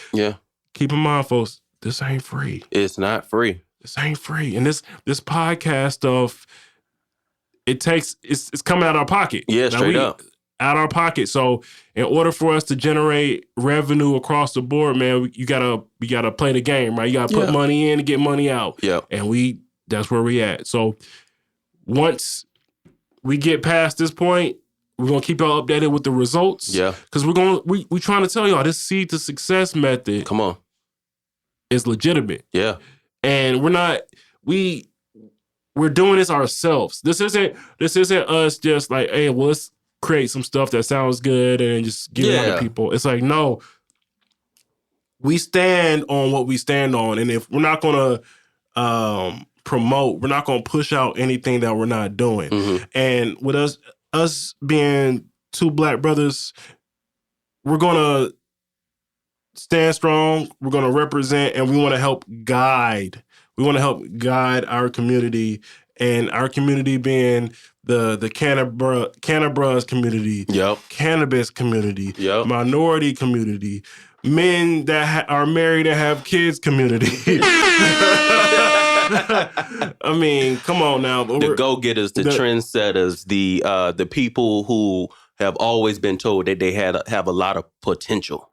keep in mind, folks, this ain't free. It's not free. This ain't free. And this podcast stuff, it's coming out of our pocket. Yeah, straight up. Out our pocket. So in order for us to generate revenue across the board, man, you gotta play the game, right? You gotta put money in to get money out. Yeah. And that's where we at. So once we get past this point, we're gonna keep y'all updated with the results. Yeah. Because we're trying to tell y'all this seed to success method. Come on. Is legitimate. Yeah. And we're doing this ourselves. This isn't us just like, hey, well, let's create some stuff that sounds good and just give it to people. It's like, no, we stand on what we stand on. And if we're not going to promote, we're not going to push out anything that we're not doing. Mm-hmm. And with us being two Black brothers, we're going to stand strong. We're going to represent, and we want to help guide. We want to help guide our community, and our community being the cannabis community, cannabis community, minority community, men that are married and have kids community. I mean, come on now. The go-getters, the trendsetters, the people who have always been told that they have a lot of potential,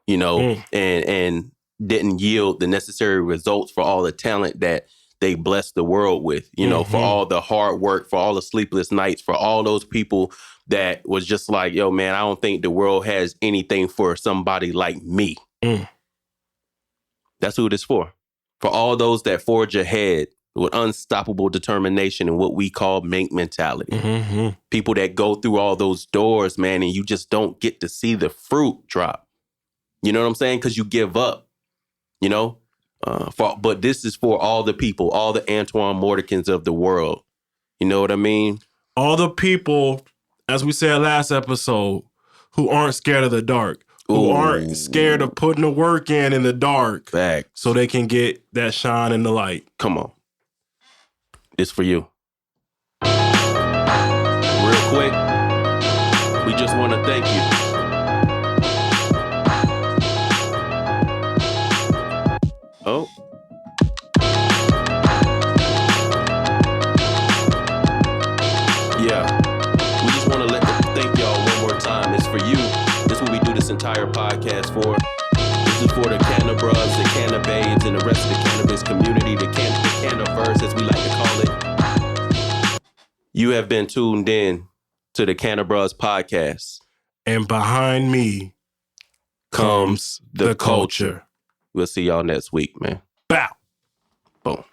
and didn't yield the necessary results for all the talent that they blessed the world with, for all the hard work, for all the sleepless nights, for all those people that was just like, yo, man, I don't think the world has anything for somebody like me. That's who it is for. For all those that forge ahead with unstoppable determination and what we call Mink mentality. Mm-hmm. People that go through all those doors, man, and you just don't get to see the fruit drop. You know what I'm saying? Because you give up, but this is for all the people, all the Antoine Mordecans of the world. You know what I mean? All the people, as we said last episode, who aren't scared of the dark, who aren't scared of putting the work in the dark, so they can get that shine in the light. Come on. It's for you. Real quick, we just want to thank you. Oh. Yeah. We just want to thank y'all one more time. It's for you. This is what we do this entire podcast for. This is for the cannabis, the cannababes, and the rest of the cannabis community, the cannaverse, as we like to call it. You have been tuned in to the Cannabis podcast. And behind me comes the culture. We'll see y'all next week, man. Bow. Boom.